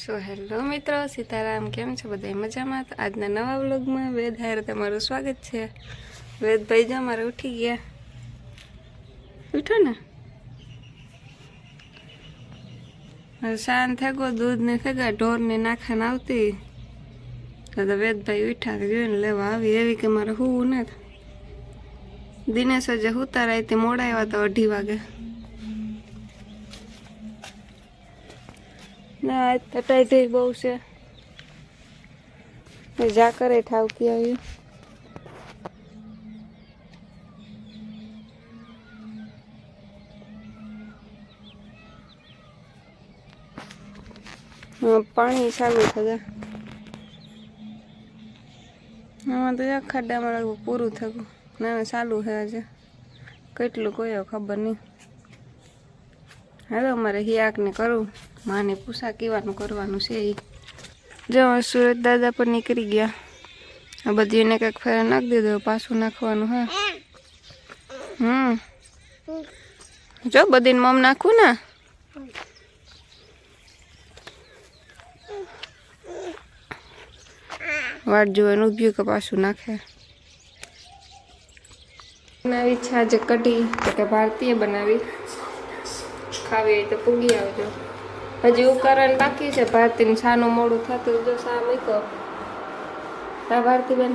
So hello મિત્રો, સીતારામ. કેમ છો બધા? મજામાં? તો આજના નવા વ્લોગમાં વેદ હારે તમારું સ્વાગત છે. વેદભાઈ જો અમારે ઉઠી ગયા. ઉઠો ને. શાંત થેગો દૂધ ને થેગા ઢોરને નાખાને આવતી તો વેદભાઈ ઉઠા જોઈને લેવા આવી. એવી કે મારે હું ને દિનેશ જે ઉતારા તે મોડા આવ્યા તો 2:30 વાગે. ના તટાઈ બહુ છે. જા કરે ઠાવકી આવ્યું. પાણી ચાલુ થયા. આમાં તો ખાડામાં લાગવું પૂરું થયું. ના ચાલુ છે આજે. કેટલું કોઈ ખબર નહીં. હવે અમારે હિયાકને કરું. માને પૂછા કીવાનું કરવાનું છે. જો સુરત દાદા પર નીકળી ગયા. આ બધી એને કંઈક ફેર નાખી દીધો. પાછું નાખવાનું હે. જો બધીને મમ નાખું ને. વાટ જોવાનું ઉભ્યું કે પાછું નાખે. બનાવી છે આજે કઢી કે ભારતીય બનાવી. ખાવી હોય તો પૂગી આવજો. હજી ઉકારણ બાકી છે. ભારતીને છાનું મોડું થતું. જો શા મૂકો તા ભારતી બેન.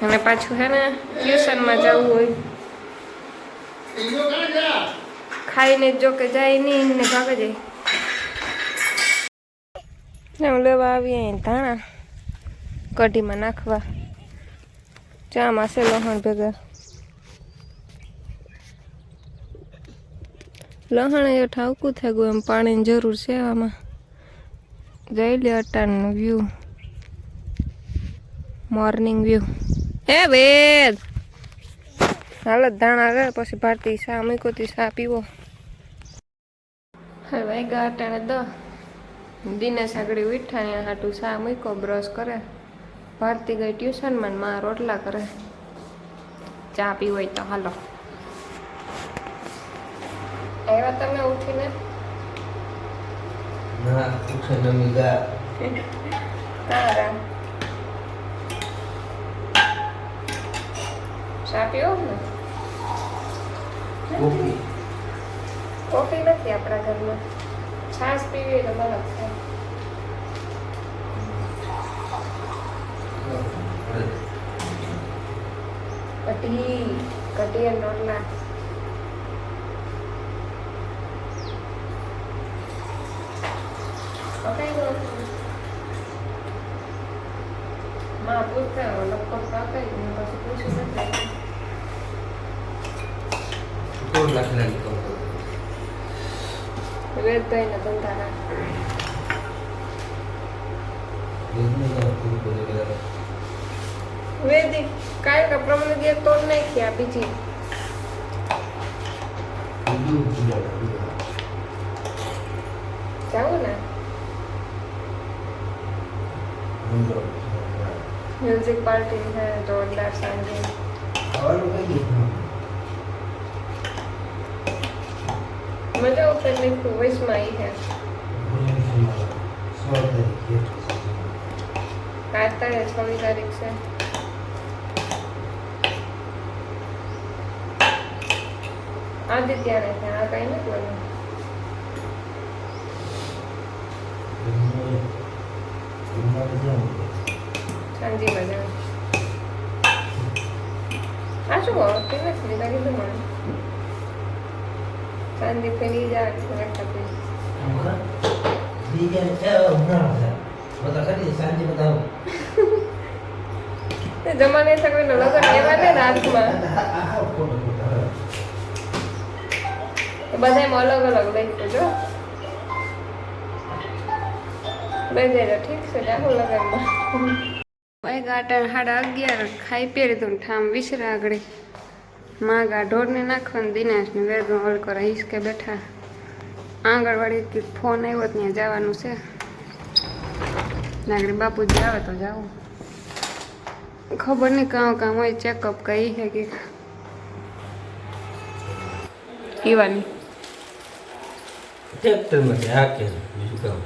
અને પાછું હે ને ટ્યુશનમાં જવું હોય. ખાઈને જો કે જાય નહીં ને ભાગે જાય. હું લેવા આવી ધાણા કઢીમાં નાખવા. ચામાં છે લહણ ભેગા. લહણ એ ઠાવકું થઈ ગયું. એમ પાણીની જરૂર છે આમાં. જઈ લે અટાણનું વ્યૂ. Morning view. હે વેદ હાલત ધાણા આવે પછી ભારતી શા મૂકોતી શા પીવો. હવે વાગ્યા અટાણે 10. દિનેશ આગળ ઉઠા ને હાટું શા મૂકો બ્રશ કરે. ભારતી ગઈ ટ્યુશનમાં માં રોટલા કરે. ચા પીવો હોય તો હાલો. આવ્યા તમે ઉઠીને? ના ઉઠે નમી ગયા. તારા ચા પીવો ને? કોફી કોફી નથી આપણા ઘરમાં. છાશ પીવી તો બરાબર છે. કઢી અને રોટલા. માં પૂછતા લગભગ કાકાઈ ને પછી પૂછ્યું નથી. કોણ લખેલા નીકળતો વેદભાઈ ને ધંધા વેદી કાંઈ કપડામાં દે તોડ નાખી આ બીજી. જાવું ને મ્યુઝિક પાર્ટી છે જોરદાર સાંજે. મજા ઉપર લીધું વૈશમાં આવી છે. કાતરે 26 તારીખ છે. આદિત્યને છે. આ કઈ નથી બન્યું. સાંજી બજાર આ શું આવતી નથી લીધા કીધું મને. સાંજી ફેરી જાય જમાને સગડીનો લગન એવા ને રાતમાં બધા અલગ અલગ લખ્યું જો. લઈ જાય ઠીક છે. જાહું લગનમાં વાગ્યા 11:30. ખાઈ પહેરી તો ઠામ વિસરા આગળ માગા ઢોરને નાખવાનું. દિનેશને વેદનો હલ કરે હિસકે બેઠા. આંગણવાડી ફોન આવ્યો ત્યાં જવાનું છે. નાગરી બાપુજી આવે તો જાવું. ખબર નહીં કામ હોય. ચેકઅપ કઈ છે કે ઈવાની ટ્રેક્ટરમાંથી હાકે બીજું કામ.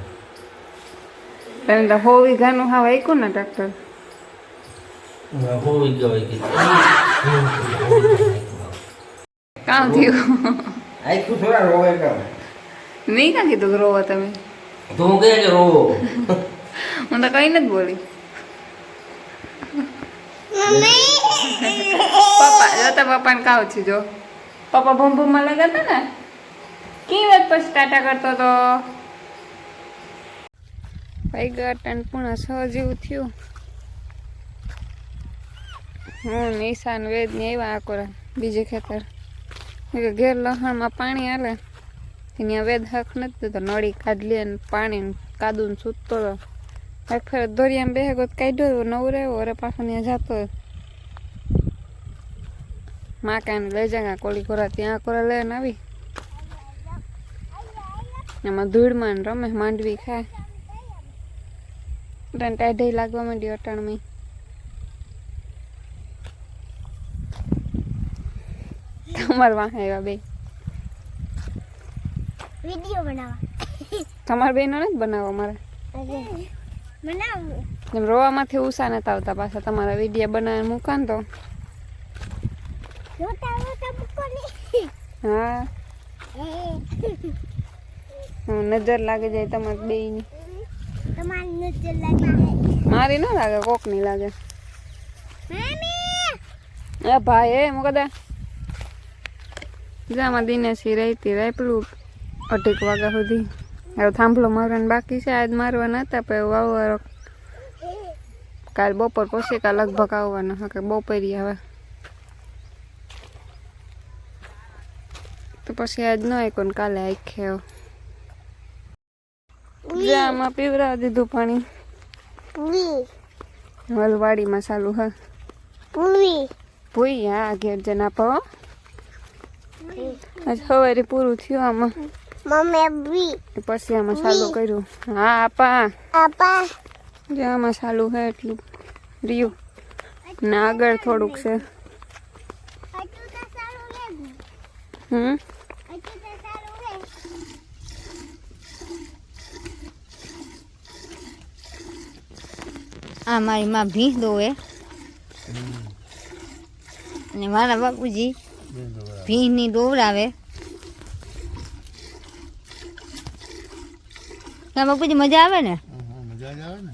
તને તો 100 વીઘાનું હાવ આયકું ને ટ્રેક્ટર. હોવી ગયો કે કામ થયું આખું થોડા રોવે કામ. મેં ક્યાં કીધું કે રોવો તમે? તો હું કહે કે રોવો. હું તો કઈ નથી બોલી. પપ્પા જો તો પપ્પાને કાવ છે જો પપ્પા ભૂમભૂમમાં લગાતા ને કી વાત પછી ટાટા કરતો તો ભાઈ ગાટન પૂણા 6 જેવું થયું. હું નિશાન વેદ ને આવ્યા આકોરા બીજે ખેતર ઘેર લહણમાં પાણી હાલે ત્યાં વેદ હક નથી દેતો. નળી કાઢલી અને પાણી કાદું સૂતતો હતો. એક ફેર દોરિયામાં બેહે ગો કાઢ્યો નવું રહ્યો અરે પાછો ત્યાં જતો માં કાંઈ લઈ જા કોળી કોરા ત્યાં કોરા લઈને આવી એમાં ધૂળમાં રમે માંડવી ખાય ટાઢી લાગવા માંડી અટાણમાં. તમારે વાહ આવ્યા બે વિડિયો બનાવવા. તમારે બેનો નથી બનાવો મારે બનાવું. એમ રોવામાંથી ઉષા નથી આવતા પાછા તમારા વિડીયો બનાવીને મૂકા ને તો રોતા રોતા મૂકો ને. હા નજર લાગી જાય તમારે બેયની. તમારી નજર લાગી. મારી ન લાગે કોકની લાગે. મમ્મી એ ભાઈ એ મુકદા જામાં દિનેશી રહેતી રાયપલું 8 વાગ્યા સુધી. હવે થાંભલો મારવાનો બાકી છે. આજ મારવાના હતા પણ વાવવારો કાલ બપોર પછી કાલ લગભગ આવવાના હા કે બપોરી હવે તો પછી આજ ન આવીકો ને કાલે આખે જામાં પીવરાવી દીધું પાણી. પૂરી વલવાડીમાં ચાલુ હા પૂરી ભૂઈ હા ઘેર જના પાવ આજ સવારે પૂરું થયું આમાં મમ્મી બી પછી આમાં ચાલુ કર્યું. હા આપા આપા જે આમાં ચાલુ છે એટલું રહ્યું ને આગળ થોડુંક છે. અટુ તો સારું લે હમ અટુ તો સારું લે. આ મારી માં ભીંસ દોવે અને મારા બાપુજી ભીંસની દોવડાવે. કા બાપુજી મજા આવે ને? મજા જ આવે ને.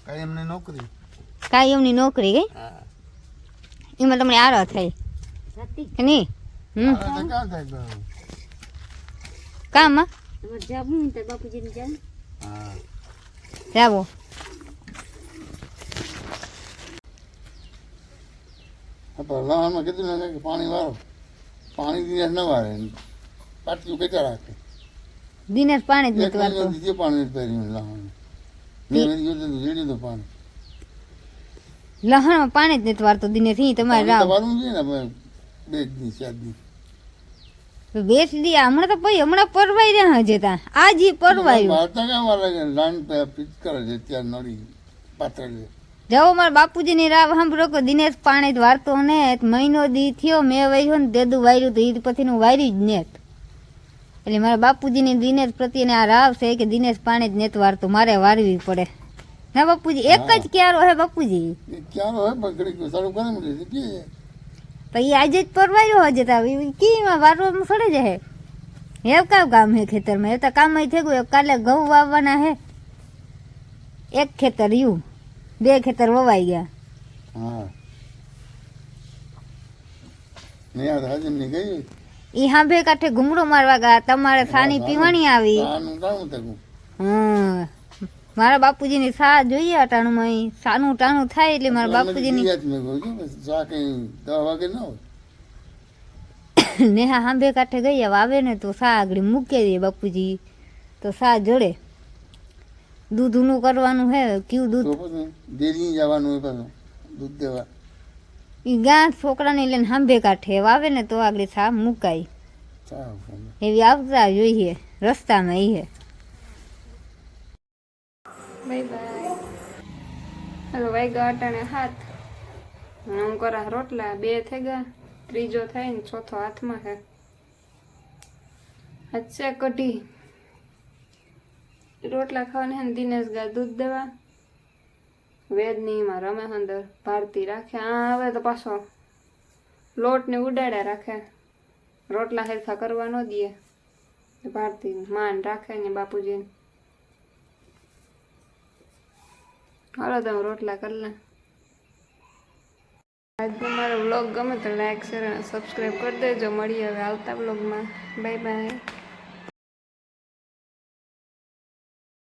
કાયમની નોકરી. કાયમની નોકરી ગઈ એમાં તમને આરો થાય કે નહીં? આ તો ક્યાં થાય તો? કામમાં હા. જાવો આપણે લહાણમાં કીધું ને કે પાણી વાળો પાણી દિનેશ ન વાળે પાટલું કેટલા રાખે દિનેશ પાણી જ એક નથી વાળતો. મહિનો પાણી નથી પહેર્યું લહાણ મેં જીડ્યું તો પાણી લહણમાં પાણી જ નથી વાળતો દિનેશ. ઈ તમારે પાણી તો રાવ વાળવું જોઈએ ને આપણે 2 દી 4 દી બેસ દી હમણાં તો પછી હમણાં પરવાઈ રહ્યા જતા આજ ઈ પરવાયું. વાળતા ક્યાં વાળે કે લાઈન ફિટ કરે છે ત્યાં નળી પાતળી જાઓ મારા બાપુજીની રાવ સાંભળો કે દિનેશ પાણી જ વાળતો ને મહિનો દી થયો મેં વાર્યો ને દેદું વાર્યું તો એ પછીનું વાર્યું જ નેત. એટલે મારા બાપુજીની દિનેશ પ્રત્યેને આ રાવ છે કે દિનેશ પાણી જ નેત વાળતો મારે વારવી પડે. ના બાપુજી એક જ ક્યારો હે બાપુજી ક્યાં હોય પણ ઘડીક સારું કરે મળે છે પછી આજે જ પરવાર્યો હજે તા કીમાં વારવામાં સડે જાય હે કામ કામ હે ખેતરમાં એ તો કામ થઈ ગયું. કાલે ઘઉં વાવવાના હે એક ખેતર રહ્યું 2 ખેતર વવાઈ ગયા. હા નહીં આ હાજર નહીં ગઈ ઈ હાંભે કાંઠે ઘૂમડો મારવા ગયા તમારે સાની પીવાણી આવી. આનું કામ થયું હમ મારા બાપુજીની સા જોઈએ અટાણુંમાં ઈ સાનું ટાણું થાય એટલે મારા બાપુજીની નેહા હાંભે કાંઠે ગઈ હવે આવે ને તો સા આગળ મૂકી દે બાપુજી તો સા જોડે દૂધ ઊનું કરવાનું હે કયું દૂધ ડેરી જવાનું હોય પાછું દૂધ દેવા ઈ ગા છોકરાને લઈને હાંભે કાંઠે આવે ને તો આગળ સા મુકાય એવી આવતા જોઈએ રસ્તામાં ઈ હે. Bye bye. હવે વાગ્યા અટાણે 7 હું કરા રોટલા 2 થઈ ગયા ત્રીજો થાય ને ચોથો હાથમાં છે. અચ્છા કઢી રોટલા ખાવાને હે ને દિનેશ ગા દૂધ દેવા વેદનીમાં રમે અંદર ભારતી રાખે આ હવે તો પાછો લોટને ઉડાડ્યા રાખે રોટલા હેરખા કરવા ન દે ભારતી માન રાખે ને બાપુજીને હાલો તમે રોટલા કરી લે આજનો મારો વ્લોગ ગમે તો લાઈક શેર અને સબસ્ક્રાઈબ કરી દેજો મળીએ હવે આવતા વ્લોગમાં બાય બાય